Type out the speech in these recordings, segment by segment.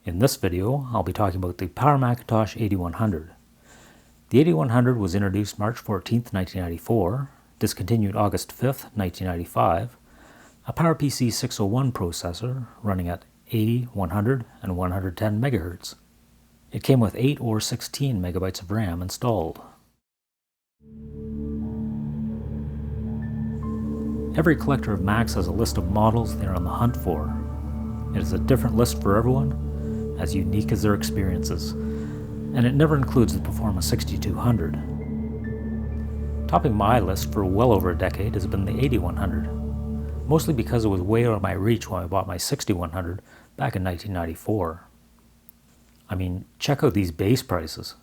In this video, I'll be talking about the Power Macintosh 8100. The 8100 was introduced March 14, 1994, discontinued August 5, 1995, a PowerPC 601 processor running at 80, 100, and 110 MHz. It came with 8 or 16 megabytes of RAM installed. Every collector of Macs has a list of models they are on the hunt for. It is a different list for everyone, as unique as their experiences, and it never includes the Performa 6200. Topping my list for well over a decade has been the 8100, mostly because it was way out of my reach when I bought my 6100 back in 1994. I mean, check out these base prices.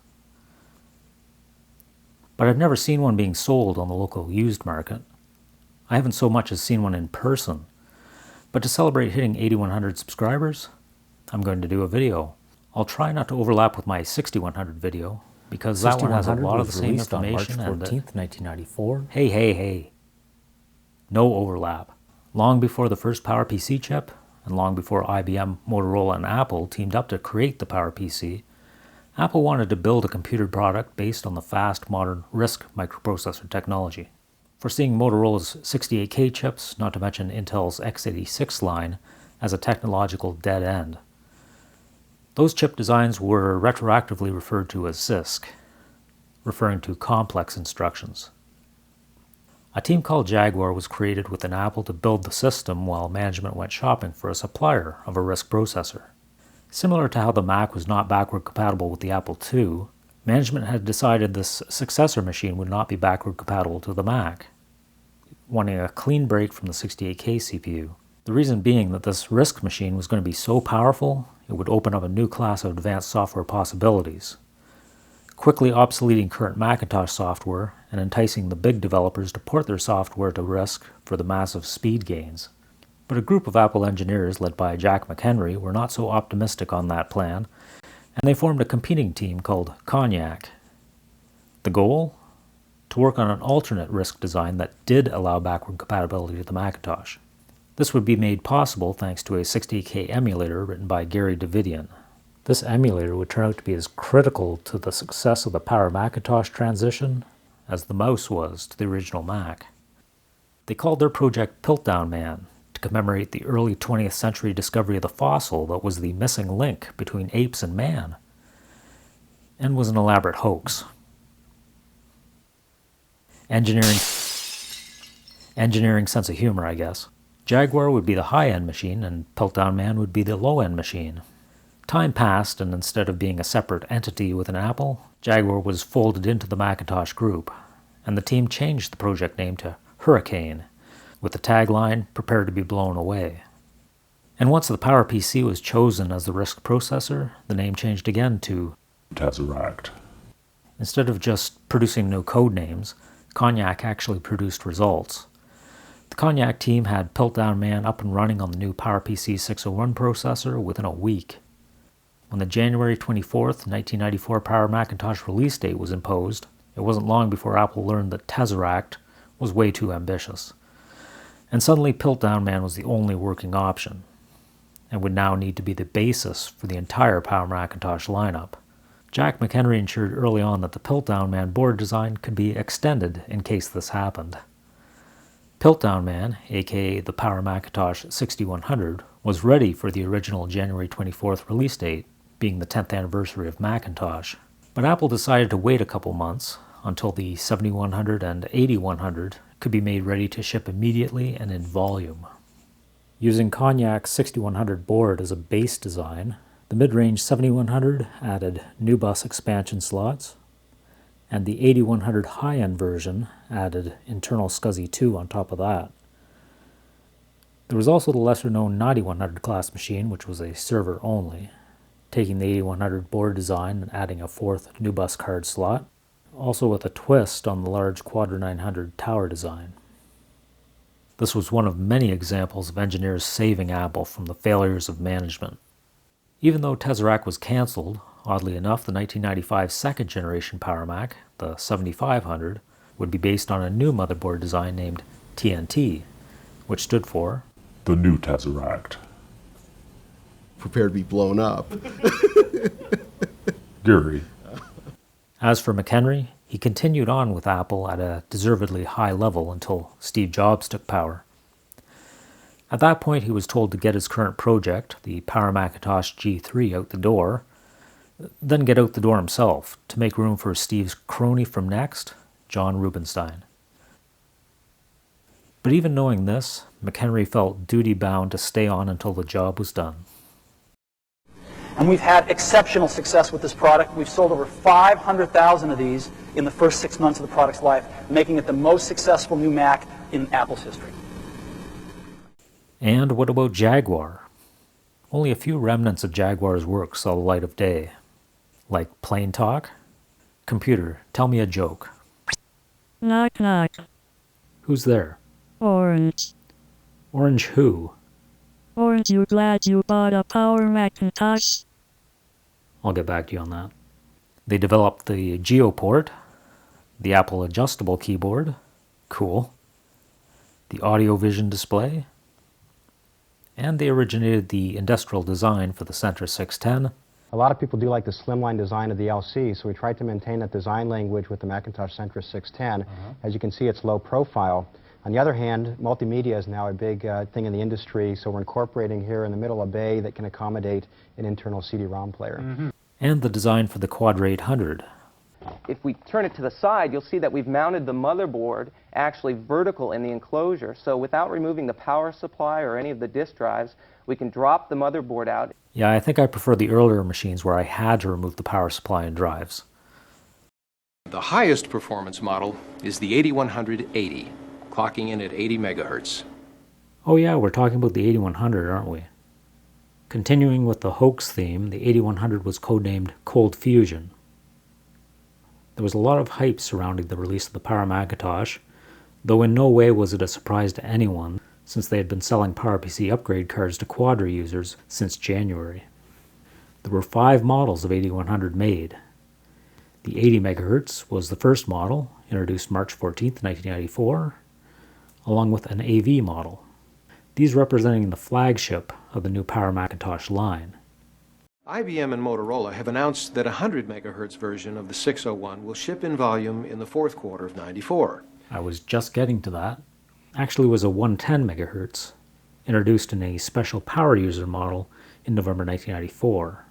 But I've never seen one being sold on the local used market. I haven't so much as seen one in person. But to celebrate hitting 8100 subscribers, I'm going to do a video. I'll try not to overlap with my 6100 video, because that one has a lot of the same information. On March 14th, 1994. Hey. No overlap. Long before the first PowerPC chip, and long before IBM, Motorola, and Apple teamed up to create the PowerPC, Apple wanted to build a computer product based on the fast, modern RISC microprocessor technology. Foreseeing Motorola's 68K chips, not to mention Intel's x86 line, as a technological dead end. Those chip designs were retroactively referred to as CISC, referring to complex instructions. A team called Jaguar was created within Apple to build the system while management went shopping for a supplier of a RISC processor. Similar to how the Mac was not backward compatible with the Apple II, management had decided this successor machine would not be backward compatible to the Mac, wanting a clean break from the 68K CPU. The reason being that this RISC machine was going to be so powerful, it would open up a new class of advanced software possibilities, quickly obsoleting current Macintosh software and enticing the big developers to port their software to RISC for the massive speed gains. But a group of Apple engineers led by Jack McHenry were not so optimistic on that plan, and they formed a competing team called Cognac. The goal? To work on an alternate RISC design that did allow backward compatibility to the Macintosh. This would be made possible thanks to a 60K emulator written by Gary Davidian. This emulator would turn out to be as critical to the success of the Power Macintosh transition as the mouse was to the original Mac. They called their project Piltdown Man to commemorate the early 20th century discovery of the fossil that was the missing link between apes and man, and was an elaborate hoax. Engineering sense of humor, I guess. Jaguar would be the high-end machine, and Piltdown Man would be the low-end machine. Time passed, and instead of being a separate entity within Apple, Jaguar was folded into the Macintosh group, and the team changed the project name to Hurricane, with the tagline, "Prepare to be blown away." And once the PowerPC was chosen as the RISC processor, the name changed again to Tesseract. Instead of just producing no code names, Cognac actually produced results. The Cognac team had Piltdown Man up and running on the new PowerPC 601 processor within a week. When the January 24th, 1994 Power Macintosh release date was imposed, it wasn't long before Apple learned that Tesseract was way too ambitious. And suddenly Piltdown Man was the only working option, and would now need to be the basis for the entire Power Macintosh lineup. Jack McHenry ensured early on that the Piltdown Man board design could be extended in case this happened. Piltdown Man, aka the Power Macintosh 6100, was ready for the original January 24th release date, being the 10th anniversary of Macintosh. But Apple decided to wait a couple months until the 7100 and 8100 could be made ready to ship immediately and in volume. Using Cognac's 6100 board as a base design, the mid-range 7100 added new bus expansion slots, and the 8100 high-end version added internal SCSI 2 on top of that. There was also the lesser-known 9100 class machine, which was a server only, taking the 8100 board design and adding a fourth new bus card slot, also with a twist on the large Quadra 900 tower design. This was one of many examples of engineers saving Apple from the failures of management. Even though Tesseract was cancelled, oddly enough, the 1995 second generation Power Mac, the 7500, would be based on a new motherboard design named TNT, which stood for the new Tesseract. prepared to be blown up. Gary. As for McHenry, he continued on with Apple at a deservedly high level until Steve Jobs took power. At that point, he was told to get his current project, the Power Macintosh G3, out the door, then get out the door himself to make room for Steve's crony from Next, John Rubinstein. But even knowing this, McHenry felt duty-bound to stay on until the job was done. And we've had exceptional success with this product. We've sold over 500,000 of these in the first 6 months of the product's life, making it the most successful new Mac in Apple's history. And what about Jaguar? Only a few remnants of Jaguar's work saw the light of day. Like plain talk? Computer, tell me a joke. Knock knock. Who's there? Orange. Orange who? Aren't you glad you bought a Power Macintosh? I'll get back to you on that. They developed the GeoPort, the Apple adjustable keyboard, cool, the audio vision display, and they originated the industrial design for the Centra 610. A lot of people do like the slimline design of the LC, so we tried to maintain that design language with the Macintosh Centra 610. As you can see, it's low profile. On the other hand, multimedia is now a big thing in the industry, so we're incorporating here in the middle a bay that can accommodate an internal CD-ROM player. And the design for the Quadra 800. If we turn it to the side, you'll see that we've mounted the motherboard actually vertical in the enclosure, so without removing the power supply or any of the disk drives, we can drop the motherboard out. Yeah, I think I prefer the earlier machines where I had to remove the power supply and drives. The highest performance model is the 8180, clocking in at 80 megahertz. Oh yeah, we're talking about the 8100, aren't we? Continuing with the hoax theme, the 8100 was codenamed Cold Fusion. There was a lot of hype surrounding the release of the Power Macintosh, though in no way was it a surprise to anyone, since they had been selling PowerPC upgrade cards to Quadra users since January. There were 5 models of 8100 made. The 80 MHz was the first model, introduced March 14, 1994, along with an AV model, these representing the flagship of the new Power Macintosh line. IBM and Motorola have announced that a 100 megahertz version of the 601 will ship in volume in the fourth quarter of '94. I was just getting to that. Actually, it was a 110 megahertz, introduced in a special power user model in November 1994.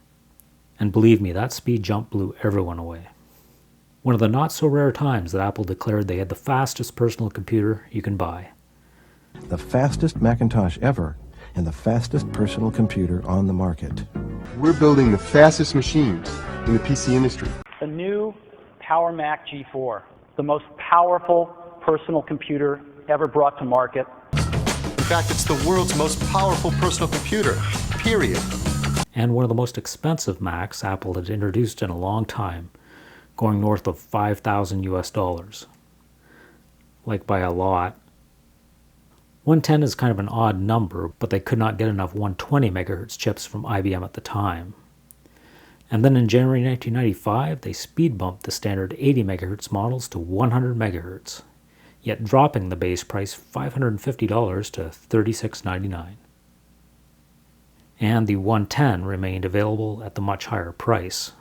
And believe me, that speed jump blew everyone away. One of the not-so-rare times that Apple declared they had the fastest personal computer you can buy. The fastest Macintosh ever, and the fastest personal computer on the market. We're building the fastest machines in the PC industry. The new Power Mac G4, the most powerful personal computer ever brought to market. In fact, it's the world's most powerful personal computer, period. And one of the most expensive Macs Apple had introduced in a long time, going north of $5,000 US. Like by a lot. 110 is kind of an odd number, but they could not get enough 120 megahertz chips from IBM at the time. And then in January 1995, they speed bumped the standard 80 megahertz models to 100 megahertz, yet dropping the base price $550 to $36.99. And the 110 remained available at the much higher price,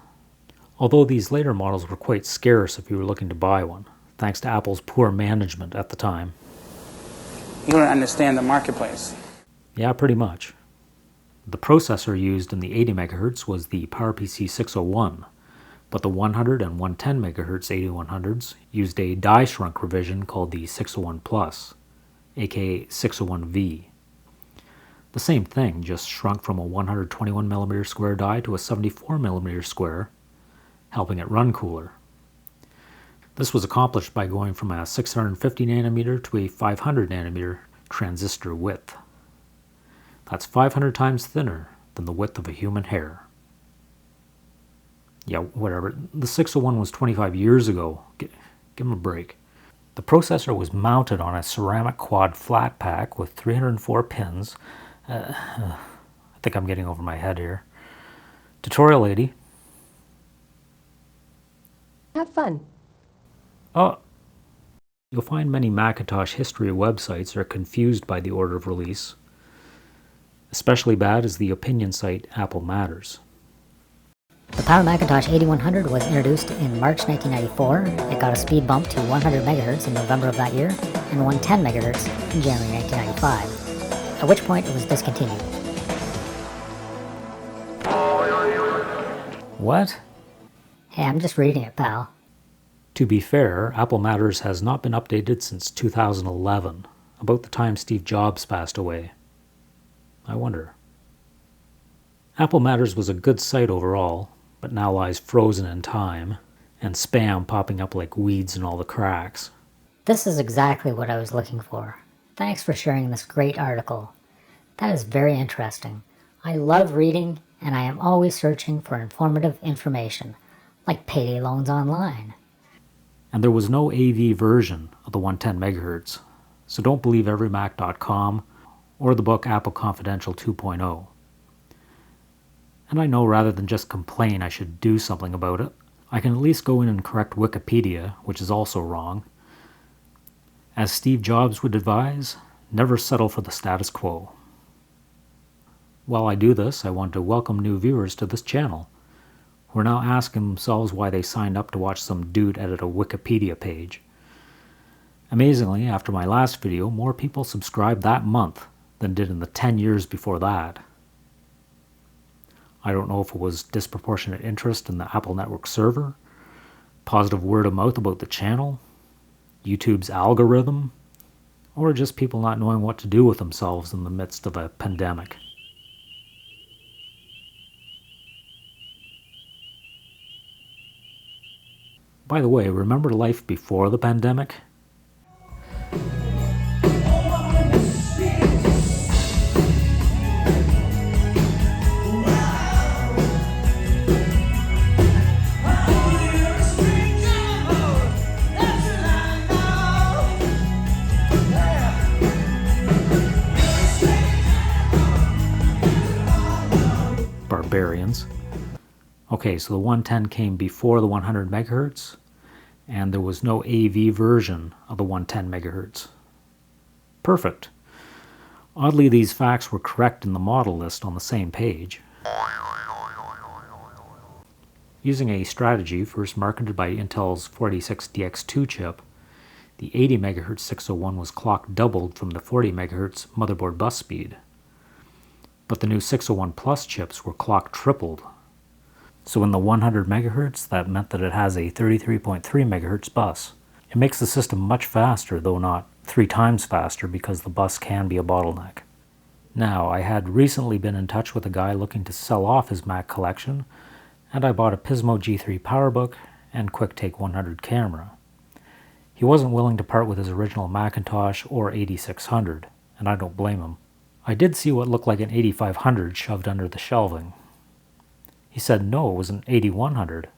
although these later models were quite scarce if you were looking to buy one, thanks to Apple's poor management at the time. You don't understand the marketplace. Yeah, pretty much. The processor used in the 80 MHz was the PowerPC 601, but the 100 and 110 MHz 8100s used a die-shrunk revision called the 601 Plus, aka 601V. The same thing, just shrunk from a 121mm square die to a 74mm square, helping it run cooler. This was accomplished by going from a 650 nanometer to a 500 nanometer transistor width. That's 500 times thinner than the width of a human hair. Yeah, whatever. The 601 was 25 years ago. Give them a break. The processor was mounted on a ceramic quad flat pack with 304 pins. I think I'm getting over my head here. Tutorial lady. Have fun. Oh, you'll find many Macintosh history websites are confused by the order of release. Especially bad is the opinion site Apple Matters. The Power Macintosh 8100 was introduced in March 1994. It got a speed bump to 100 MHz in November of that year, and 110 MHz in January 1995, at which point it was discontinued. What? Hey, I'm just reading it, pal. To be fair, Apple Matters has not been updated since 2011, about the time Steve Jobs passed away. I wonder. Apple Matters was a good site overall, but now lies frozen in time, and spam popping up like weeds in all the cracks. This is exactly what I was looking for. Thanks for sharing this great article. That is very interesting. I love reading, and I am always searching for informative information, like payday loans online. And there was no AV version of the 110 MHz, so don't believe everymac.com or the book Apple Confidential 2.0. And I know rather than just complain I should do something about it, I can at least go in and correct Wikipedia, which is also wrong. As Steve Jobs would advise, never settle for the status quo. While I do this, I want to welcome new viewers to this channel, who are now asking themselves why they signed up to watch some dude edit a Wikipedia page. Amazingly, after my last video, more people subscribed that month than did in the 10 years before that. I don't know if it was disproportionate interest in the Apple Network server, positive word of mouth about the channel, YouTube's algorithm, or just people not knowing what to do with themselves in the midst of a pandemic. By the way, remember life before the pandemic? Barbarians. Okay, so the 110 came before the 100 MHz, and there was no AV version of the 110 MHz. Perfect. Oddly, these facts were correct in the model list on the same page. Using a strategy first marketed by Intel's 46DX2 chip, the 80 MHz 601 was clock doubled from the 40 MHz motherboard bus speed. But the new 601 Plus chips were clock tripled. So in the 100 MHz, that meant that it has a 33.3 MHz bus. It makes the system much faster, though not 3 times faster, because the bus can be a bottleneck. Now, I had recently been in touch with a guy looking to sell off his Mac collection, and I bought a Pismo G3 PowerBook and QuickTake 100 camera. He wasn't willing to part with his original Macintosh or 8600, and I don't blame him. I did see what looked like an 8500 shoved under the shelving. He said no, it was an 8100.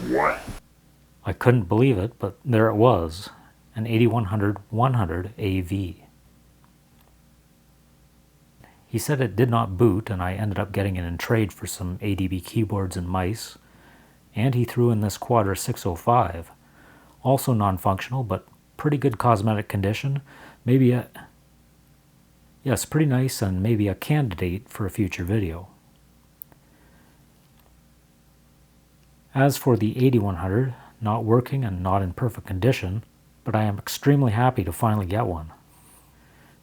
What? I couldn't believe it, but there it was, an 8100-100 AV. He said it did not boot, and I ended up getting it in trade for some ADB keyboards and mice, and he threw in this Quadra 605, also non-functional, but pretty good cosmetic condition, yes, pretty nice, and maybe a candidate for a future video. As for the 8100, not working and not in perfect condition, but I am extremely happy to finally get one,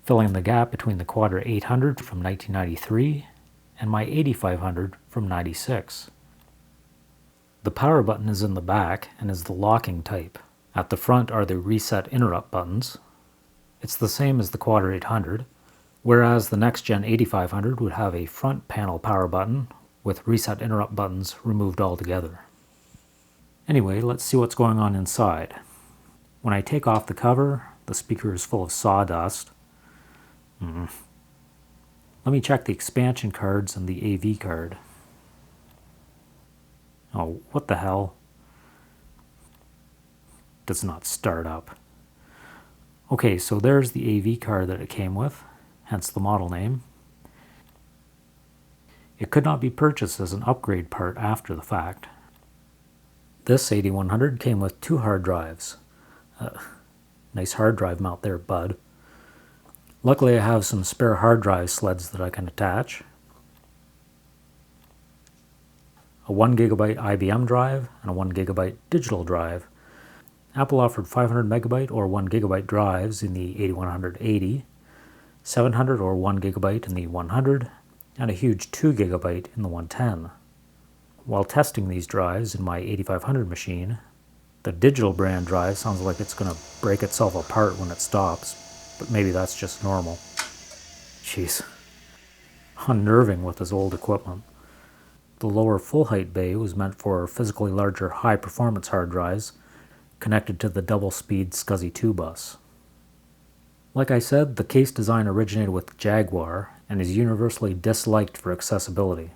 filling the gap between the Quadra 800 from 1993 and my 8500 from 96. The power button is in the back and is the locking type. At the front are the reset interrupt buttons. It's the same as the Quadra 800, whereas the next gen 8500 would have a front panel power button with reset interrupt buttons removed altogether. Anyway, let's see what's going on inside. When I take off the cover, the speaker is full of sawdust. Let me check the expansion cards and the AV card. Oh, what the hell? Does not start up. Okay, so there's the AV card that it came with, hence the model name. It could not be purchased as an upgrade part after the fact. This 8100 came with 2 hard drives. Nice hard drive mount there, bud. Luckily I have some spare hard drive sleds that I can attach. A 1GB IBM drive and a 1GB digital drive. Apple offered 500 megabyte or 1GB drives in the 8180, 700 or 1GB in the 100, and a huge 2GB in the 110. While testing these drives in my 8500 machine, the digital brand drive sounds like it's going to break itself apart when it stops, but maybe that's just normal. Jeez. Unnerving with this old equipment. The lower full height bay was meant for physically larger high performance hard drives connected to the double speed SCSI 2 bus. Like I said, the case design originated with Jaguar and is universally disliked for accessibility.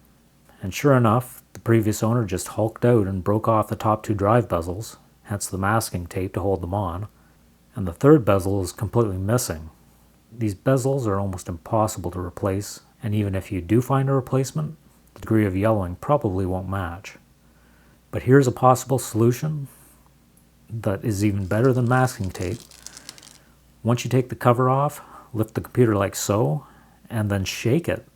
And sure enough, the previous owner just hulked out and broke off the top two drive bezels, hence the masking tape to hold them on, and the third bezel is completely missing. These bezels are almost impossible to replace, and even if you do find a replacement, the degree of yellowing probably won't match. But here's a possible solution that is even better than masking tape. Once you take the cover off, lift the computer like so, and then shake it.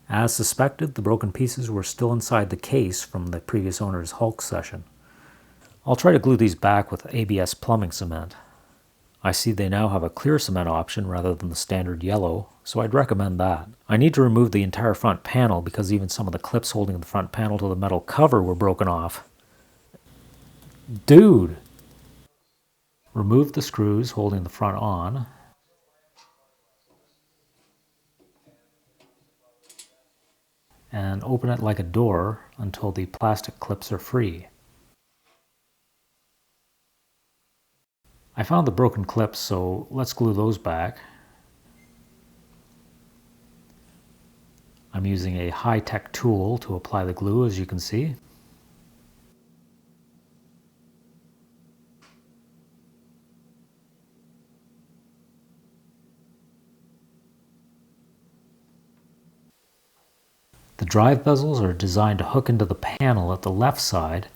As suspected, the broken pieces were still inside the case from the previous owner's Hulk session. I'll try to glue these back with ABS plumbing cement. I see they now have a clear cement option rather than the standard yellow, so I'd recommend that. I need to remove the entire front panel because even some of the clips holding the front panel to the metal cover were broken off. Dude! Remove the screws holding the front on. And open it like a door until the plastic clips are free. I found the broken clips, so let's glue those back. I'm using a high-tech tool to apply the glue, as you can see. The drive bezels are designed to hook into the panel at the left side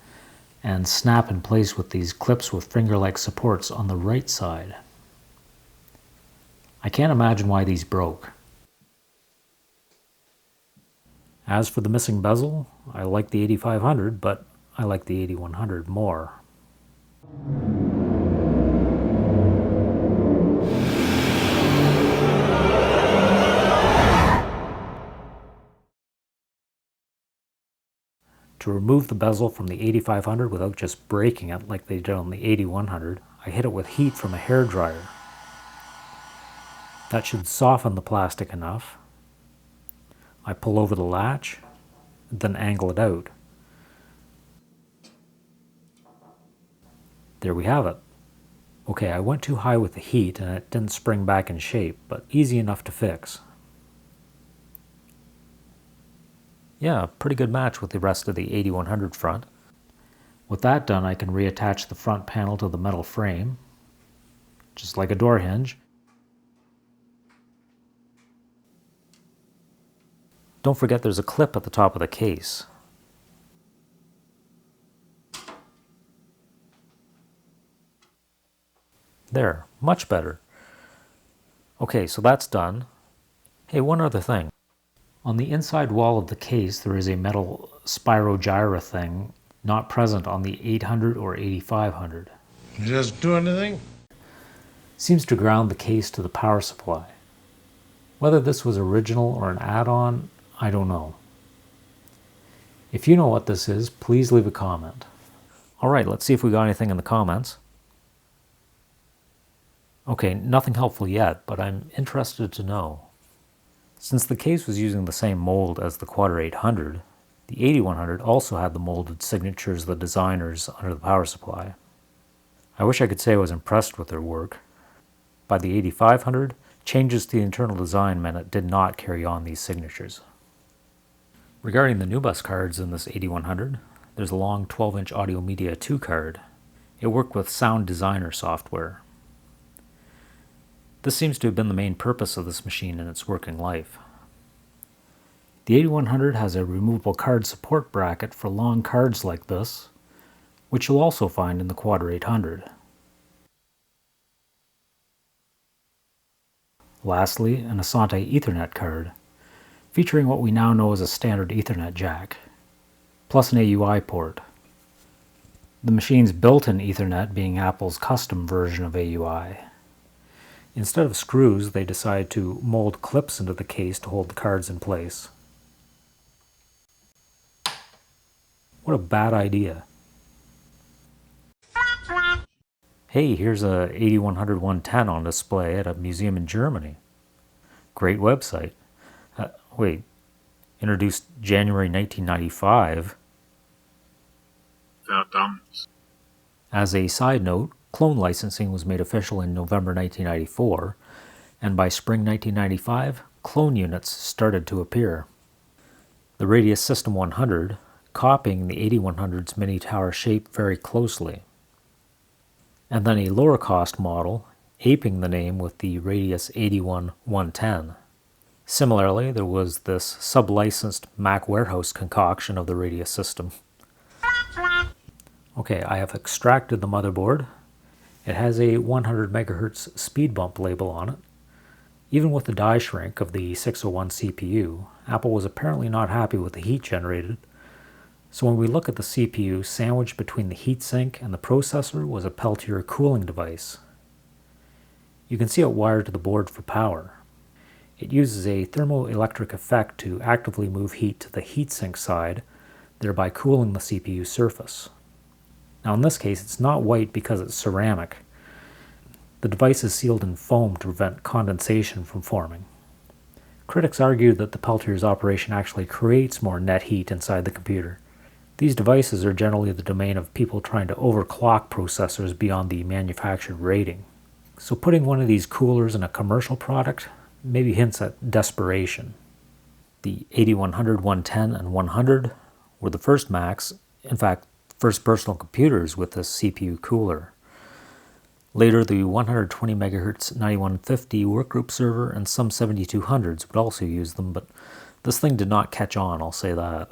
and snap in place with these clips with finger-like supports on the right side. I can't imagine why these broke. As for the missing bezel, I like the 8500, but I like the 8100 more. To remove the bezel from the 8500 without just breaking it like they did on the 8100, I hit it with heat from a hairdryer. That should soften the plastic enough. I pull over the latch, then angle it out. There we have it. Okay, I went too high with the heat and it didn't spring back in shape, but easy enough to fix. Yeah, pretty good match with the rest of the 8100 front. With that done, I can reattach the front panel to the metal frame, just like a door hinge. Don't forget there's a clip at the top of the case. There, much better. Okay, so that's done. Hey, one other thing. On the inside wall of the case, there is a metal spirogyra thing not present on the 800 or 8500. Just do anything? Seems to ground the case to the power supply. Whether this was original or an add-on, I don't know. If you know what this is, please leave a comment. Alright, let's see if we got anything in the comments. Okay, nothing helpful yet, but I'm interested to know. Since the case was using the same mold as the Quadra 800, the 8100 also had the molded signatures of the designers under the power supply. I wish I could say I was impressed with their work. By the 8500, changes to the internal design meant it did not carry on these signatures. Regarding the NuBus cards in this 8100, there's a long 12-inch Audio Media 2 card. It worked with Sound Designer software. This seems to have been the main purpose of this machine in its working life. The 8100 has a removable card support bracket for long cards like this, which you'll also find in the Quadra 800. Lastly, an Asante Ethernet card, featuring what we now know as a standard Ethernet jack, plus an AUI port. The machine's built-in Ethernet being Apple's custom version of AUI. Instead of screws, they decided to mold clips into the case to hold the cards in place. What a bad idea. Hey, here's a 8100 110 on display at a museum in Germany. Great website. Wait, introduced January 1995. Verdammt. As a side note, clone licensing was made official in November 1994, and by spring 1995, clone units started to appear. The Radius System 100, copying the 8100's mini tower shape very closely. And then a lower cost model, aping the name with the Radius 81 110. Similarly, there was this sub-licensed Mac warehouse concoction of the Radius system. Okay, I have extracted the motherboard. It has a 100 MHz speed bump label on it. Even with the die shrink of the 601 CPU, Apple was apparently not happy with the heat generated. So when we look at the CPU, sandwiched between the heatsink and the processor was a Peltier cooling device. You can see it wired to the board for power. It uses a thermoelectric effect to actively move heat to the heatsink side, thereby cooling the CPU surface. Now in this case, it's not white because it's ceramic. The device is sealed in foam to prevent condensation from forming. Critics argue that the Peltier's operation actually creates more net heat inside the computer. These devices are generally the domain of people trying to overclock processors beyond the manufactured rating. So putting one of these coolers in a commercial product maybe hints at desperation. The 8100, 110, and 100 were the first Macs, in fact, first personal computers with this CPU cooler. Later, the 120 MHz 9150 workgroup server and some 7200s would also use them, but this thing did not catch on, I'll say that.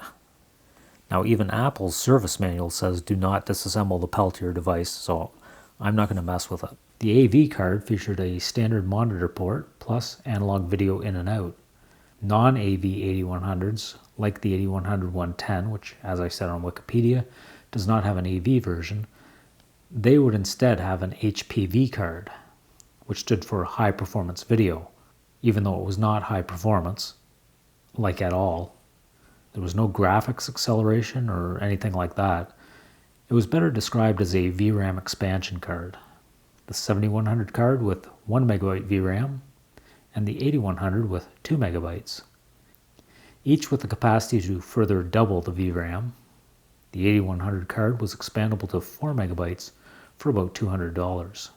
Now, even Apple's service manual says do not disassemble the Peltier device, so I'm not going to mess with it. The AV card featured a standard monitor port plus analog video in and out. Non-AV 8100s, like the 8100 110, which, as I said on Wikipedia, does not have an AV version, they would instead have an HPV card, which stood for high performance video, even though it was not high performance, like at all. There was no graphics acceleration or anything like that. It was better described as a VRAM expansion card. The 7100 card with 1 MB VRAM, and the 8100 with 2 MB, each with the capacity to further double the VRAM. The 8100 card was expandable to 4 MB for about $200.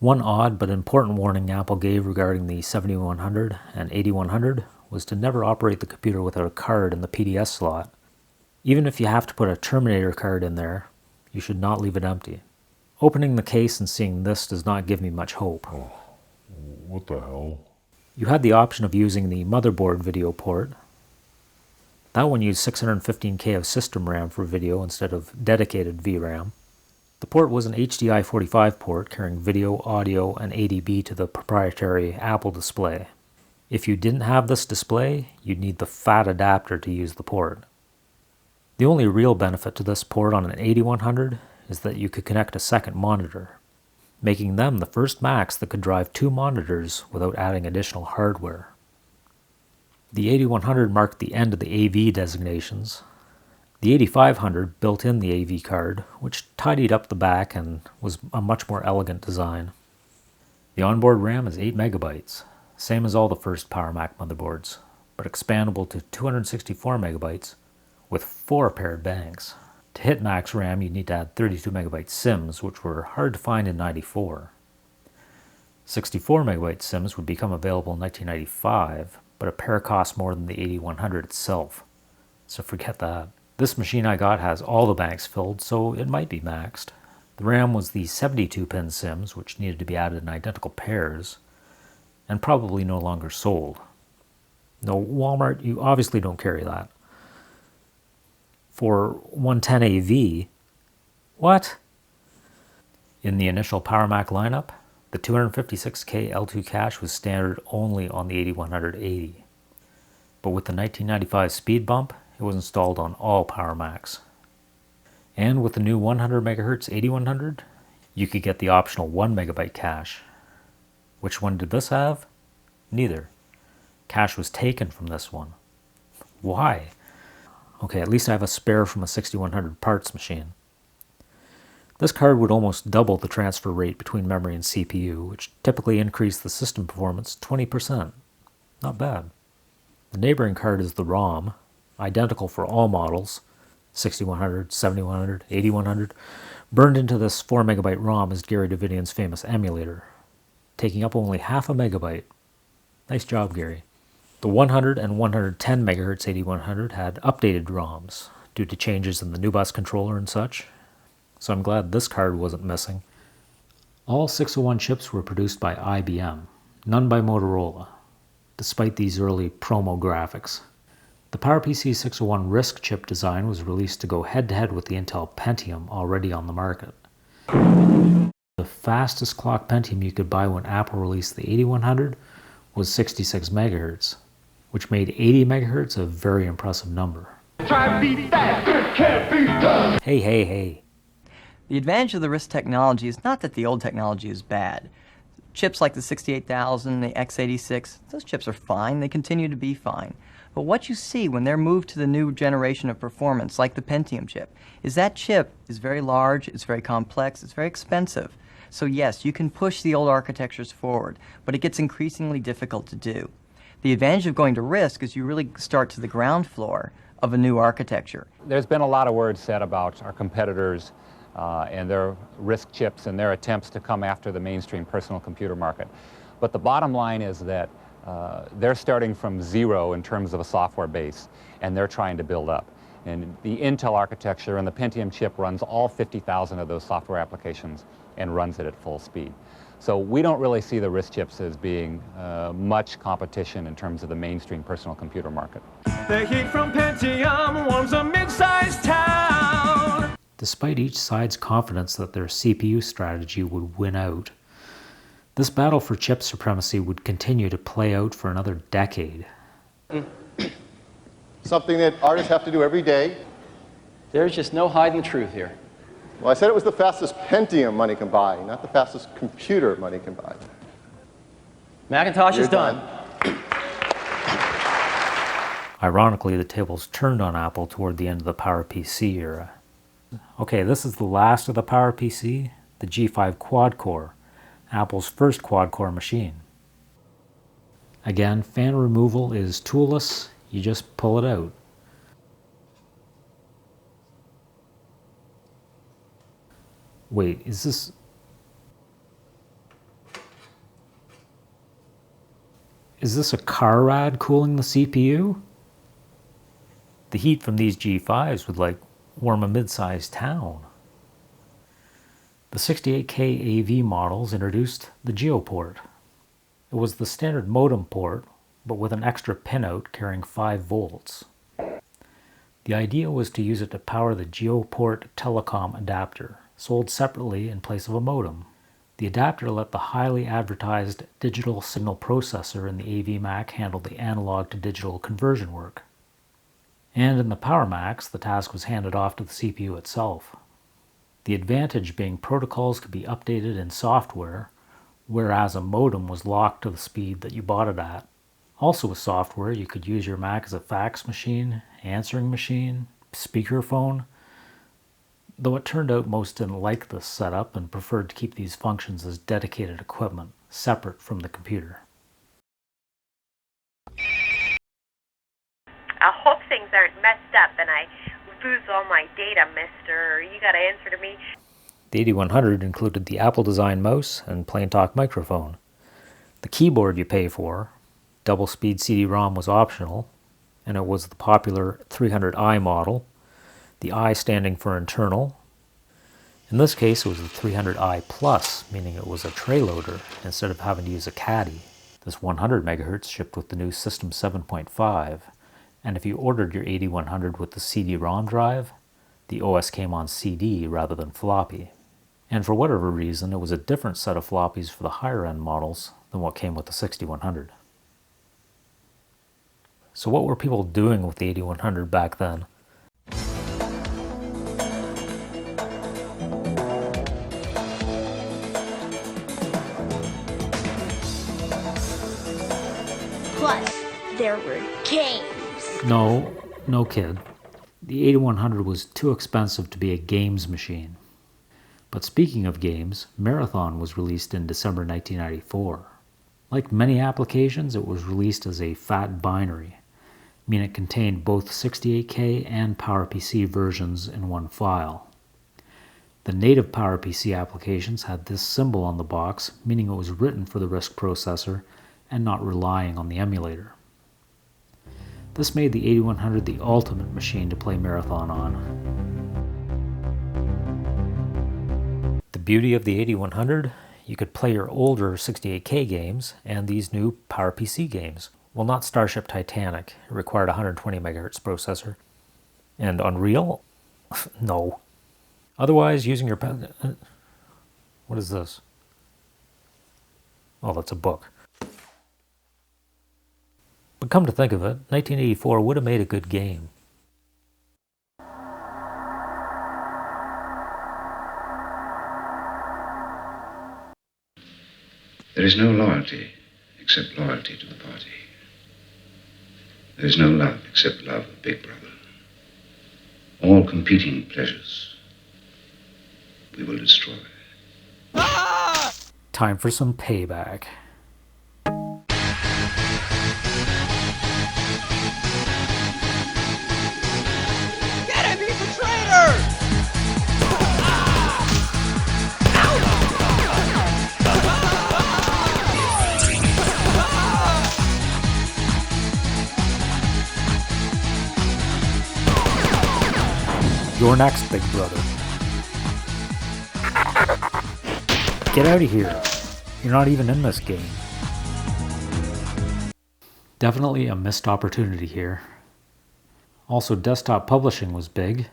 One odd but important warning Apple gave regarding the 7100 and 8100 was to never operate the computer without a card in the PDS slot. Even if you have to put a Terminator card in there, you should not leave it empty. Opening the case and seeing this does not give me much hope. Oh, what the hell? You had the option of using the motherboard video port. That one used 615K of system RAM for video instead of dedicated VRAM. The port was an HDI 45 port carrying video, audio, and ADB to the proprietary Apple display. If you didn't have this display, you'd need the fat adapter to use the port. The only real benefit to this port on an 8100 is that you could connect a second monitor, making them the first Macs that could drive 2 monitors without adding additional hardware. The 8100 marked the end of the AV designations. The 8500 built in the AV card, which tidied up the back and was a much more elegant design. The onboard RAM is 8 MB, same as all the first Power Mac motherboards, but expandable to 264 MB with 4 paired banks. To hit max RAM, you'd need to add 32 MB SIMs, which were hard to find in '94. 64 MB SIMs would become available in 1995, but a pair cost more than the 8100 itself, so forget that. This machine I got has all the banks filled, so it might be maxed. The RAM was the 72-pin SIMs, which needed to be added in identical pairs, and probably no longer sold. No, Walmart, you obviously don't carry that. For 110 AV, What? In the initial Power Mac lineup, the 256K L2 cache was standard only on the 8180. But with the 1995 speed bump, it was installed on all Power Macs. And with the new 100 MHz 8100, you could get the optional 1 MB cache. Which one did this have? Neither. Cache was taken from this one. Why? Okay, at least I have a spare from a 6100 parts machine. This card would almost double the transfer rate between memory and CPU, which typically increased the system performance 20%. Not bad. The neighboring card is the ROM, identical for all models, 6100, 7100, 8100. Burned into this 4 MB ROM is Gary Davidian's famous emulator, taking up only half a megabyte. Nice job, Gary. The 100 and 110 MHz 8100 had updated ROMs due to changes in the new bus controller and such, so I'm glad this card wasn't missing. All 601 chips were produced by IBM, none by Motorola, despite these early promo graphics. The PowerPC 601 RISC chip design was released to go head-to-head with the Intel Pentium already on the market. The fastest clock Pentium you could buy when Apple released the 8100 was 66 MHz, which made 80 MHz a very impressive number. Hey. The advantage of the RISC technology is not that the old technology is bad. Chips like the 68000, the x86, those chips are fine, they continue to be fine. But what you see when they're moved to the new generation of performance, like the Pentium chip, is that chip is very large, it's very complex, it's very expensive. So yes, you can push the old architectures forward, but it gets increasingly difficult to do. The advantage of going to RISC is you really start to the ground floor of a new architecture. There's been a lot of words said about our competitors and their RISC chips and their attempts to come after the mainstream personal computer market. But the bottom line is that they're starting from zero in terms of a software base, and they're trying to build up. And the Intel architecture and the Pentium chip runs all 50,000 of those software applications and runs it at full speed. So we don't really see the RISC chips as being much competition in terms of the mainstream personal computer market. The heat from Pentium warms a mid-sized town. Despite each side's confidence that their CPU strategy would win out, this battle for chip supremacy would continue to play out for another decade. Something that artists have to do every day. There's just no hiding the truth here. Well, I said it was the fastest Pentium money can buy, not the fastest computer money can buy. Macintosh is done. Ironically, the tables turned on Apple toward the end of the PowerPC era. Okay, this is the last of the PowerPC, the G5 quad-core, Apple's first quad-core machine. Again, fan removal is toolless, you just pull it out. Wait, is this a car rad cooling the CPU? The heat from these G5s would warm a mid-sized town. The 68K AV models introduced the GeoPort. It was the standard modem port, but with an extra pinout carrying 5 volts. The idea was to use it to power the GeoPort telecom adapter, sold separately in place of a modem. The adapter let the highly advertised digital signal processor in the AV Mac handle the analog to digital conversion work. And in the Power Macs, the task was handed off to the CPU itself. The advantage being protocols could be updated in software, whereas a modem was locked to the speed that you bought it at. Also with software, you could use your Mac as a fax machine, answering machine, speakerphone, though it turned out most didn't like this setup and preferred to keep these functions as dedicated equipment, separate from the computer. I hope things aren't messed up and I lose all my data, mister. You gotta answer to me. The 8100 included the Apple-designed mouse and plain talk microphone. The keyboard you pay for, double-speed CD-ROM was optional, and it was the popular 300i model, the I standing for internal. In this case, it was the 300i Plus, meaning it was a tray loader instead of having to use a caddy. This 100 MHz shipped with the new System 7.5, and if you ordered your 8100 with the CD-ROM drive, The OS came on CD rather than floppy. And for whatever reason, it was a different set of floppies for the higher-end models than what came with the 6100. So what were people doing with the 8100 back then? Plus, there were games. No kid. The 8100 was too expensive to be a games machine. But speaking of games, Marathon was released in December 1994. Like many applications, it was released as a fat binary, meaning it contained both 68K and PowerPC versions in one file. The native PowerPC applications had this symbol on the box, meaning it was written for the RISC processor and not relying on the emulator. This made the 8100 the ultimate machine to play Marathon on. The beauty of the 8100, you could play your older 68K games and these new PowerPC games. Well, not Starship Titanic. It required a 120 MHz processor. And Unreal? No. Otherwise, using your... What is this? Oh, that's a book. But come to think of it, 1984 would have made a good game. There is no loyalty except loyalty to the party. There is no love except love of Big Brother. All competing pleasures we will destroy. Time for some payback. Get him! He's a traitor! You're next, Big Brother. Get out of here. You're not even in this game. Definitely a missed opportunity here. Also, desktop publishing was big.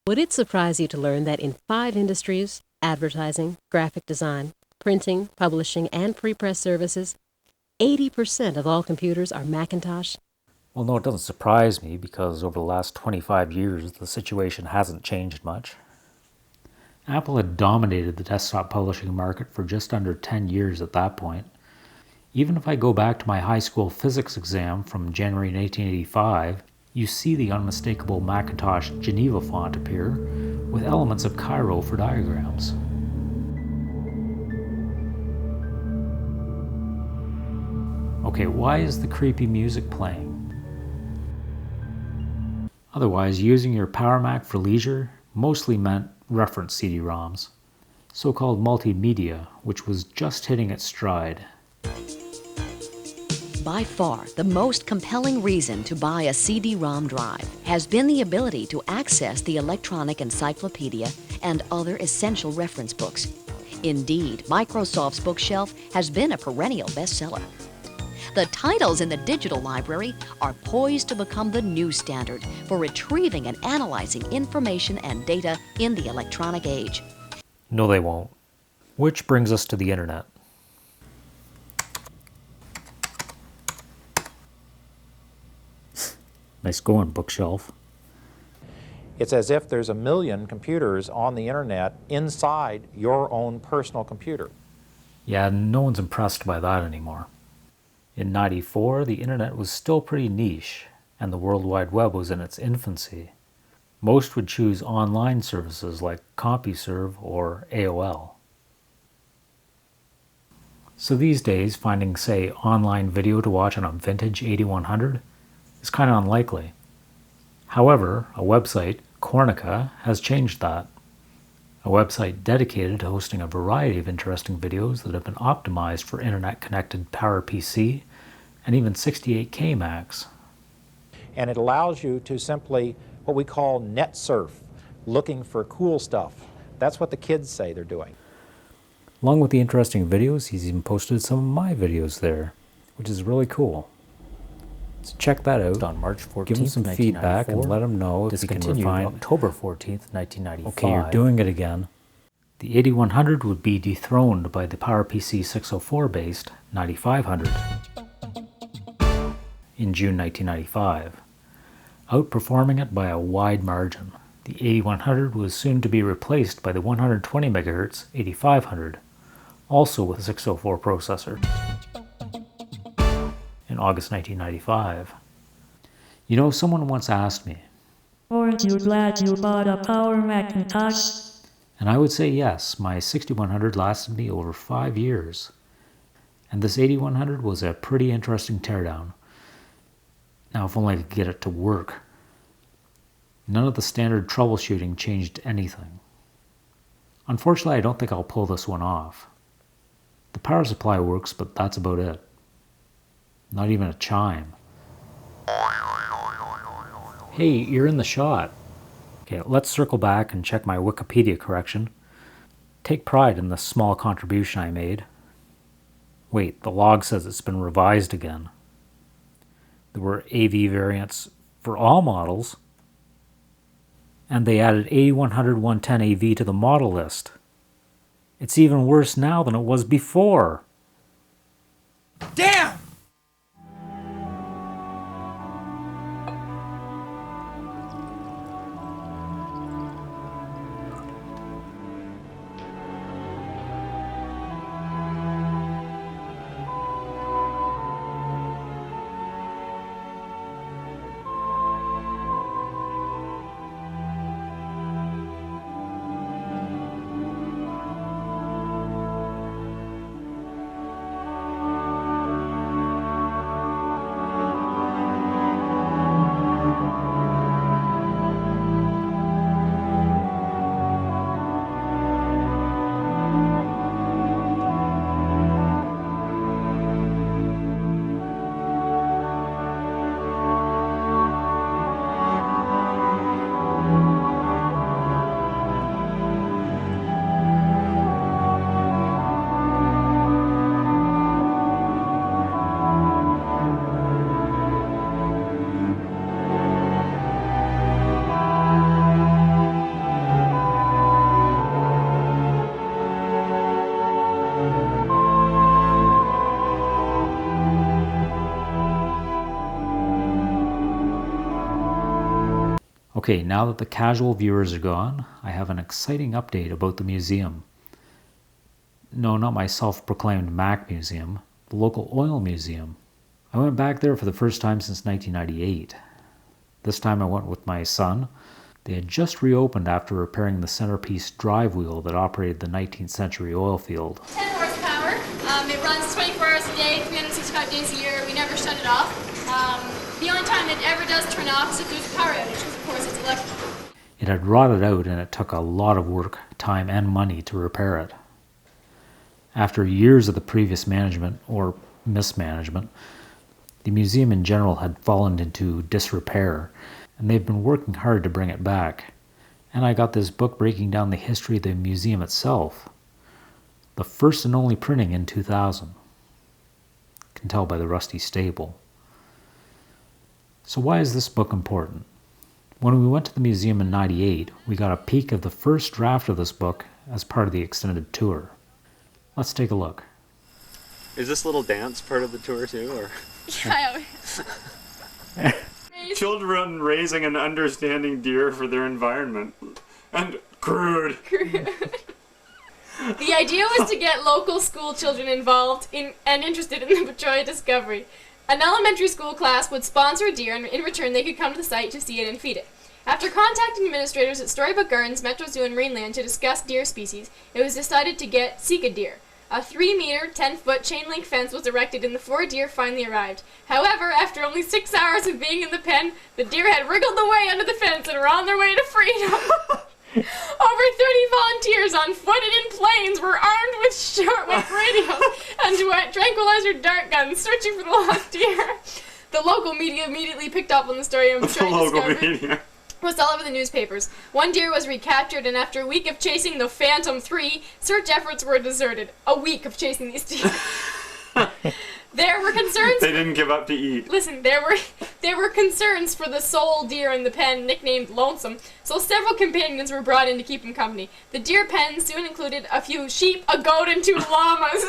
Would it surprise you to learn that in 5 industries, advertising, graphic design, printing, publishing, and prepress services, 80% of all computers are Macintosh? Well, no, it doesn't surprise me because over the last 25 years, the situation hasn't changed much. Apple had dominated the desktop publishing market for just under 10 years at that point. Even if I go back to my high school physics exam from January 1985, you see the unmistakable Macintosh Geneva font appear with elements of Cairo for diagrams. Okay, why is the creepy music playing? Otherwise, using your Power Mac for leisure mostly meant reference CD-ROMs, so-called multimedia, which was just hitting its stride. By far, the most compelling reason to buy a CD-ROM drive has been the ability to access the electronic encyclopedia and other essential reference books. Indeed, Microsoft's bookshelf has been a perennial bestseller. The titles in the digital library are poised to become the new standard for retrieving and analyzing information and data in the electronic age. No, they won't. Which brings us to the internet. Nice going, bookshelf. It's as if there's a million computers on the internet inside your own personal computer. Yeah, no one's impressed by that anymore. In '94, the internet was still pretty niche, and the World Wide Web was in its infancy. Most would choose online services like CompuServe or AOL. So these days, finding, say, online video to watch on a vintage 8100 is kind of unlikely. However, a website, Cornica, has changed that. A website dedicated to hosting a variety of interesting videos that have been optimized for internet-connected PowerPC and even 68K Macs. And it allows you to simply, what we call net surf, looking for cool stuff. That's what the kids say they're doing. Along with the interesting videos, he's even posted some of my videos there, which is really cool. So check that out on March 14th, give them some feedback and let them know if we can refine October 14th, 1995. Okay, you're doing it again. The 8100 would be dethroned by the PowerPC 604 based 9500 in June 1995, outperforming it by a wide margin. The 8100 was soon to be replaced by the 120 MHz 8500, also with a 604 processor, in August 1995. You know, someone once asked me, "Aren't you glad you bought a Power Macintosh?" And I would say yes. My 6100 lasted me over 5 years. And this 8100 was a pretty interesting teardown. Now, if only I could get it to work. None of the standard troubleshooting changed anything. Unfortunately, I don't think I'll pull this one off. The power supply works, but that's about it. Not even a chime. Hey, you're in the shot. Okay, let's circle back and check my Wikipedia correction. Take pride in the small contribution I made. Wait, the log says it's been revised again. There were AV variants for all models, and they added 8100 110 AV to the model list. It's even worse now than it was before. Damn! Okay, now that the casual viewers are gone, I have an exciting update about the museum. No, not my self-proclaimed Mac museum, the local oil museum. I went back there for the first time since 1998. This time I went with my son. They had just reopened after repairing the centerpiece drive wheel that operated the 19th century oil field. 10 horsepower. It runs 24 hours a day, 365 days a year. We never shut it off. The only time it ever does turn off is if there's a power outage, because of course it's electric. It had rotted out and it took a lot of work, time and money to repair it. After years of the previous management, or mismanagement, the museum in general had fallen into disrepair, and they've been working hard to bring it back. And I got this book breaking down the history of the museum itself. The first and only printing in 2000. Can tell by the rusty staple. So why is this book important? When we went to the museum in '98, we got a peek of the first draft of this book as part of the extended tour. Let's take a look. Is this little dance part of the tour too, or? Yeah. Children raising and understanding deer for their environment. And crude. The idea was to get local school children involved and interested in the Petrolia discovery. An elementary school class would sponsor a deer, and in return they could come to the site to see it and feed it. After contacting administrators at Storybook Gardens, Metro Zoo, and Marineland to discuss deer species, it was decided to get Sika deer. A 3-meter, 10-foot chain-link fence was erected and the 4 deer finally arrived. However, after only 6 hours of being in the pen, the deer had wriggled away under the fence and were on their way to freedom. Over 30 volunteers on foot and in planes were armed with shortwave radios and tranquilizer dart guns searching for the lost deer. The local media immediately picked up on the story and was all over the newspapers. 1 deer was recaptured, and after a week of chasing the Phantom 3, search efforts were deserted. A week of chasing these deer. There were concerns. They didn't give up to eat. Listen, there were concerns for the sole deer in the pen, nicknamed Lonesome, so several companions were brought in to keep him company. The deer pen soon included a few sheep, a goat, and 2 llamas.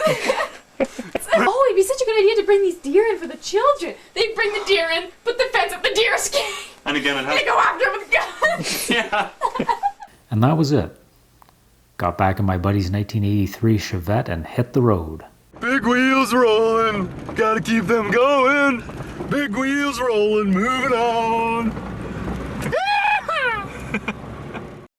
Oh, it'd be such a good idea to bring these deer in for the children. They'd bring the deer in, put the fence up the deer escape. And again, it has... They go after him with guns. Yeah. And that was it. Got back in my buddy's 1983 Chevette and hit the road. Big wheels rolling, gotta keep them going. Big wheels rolling, moving on.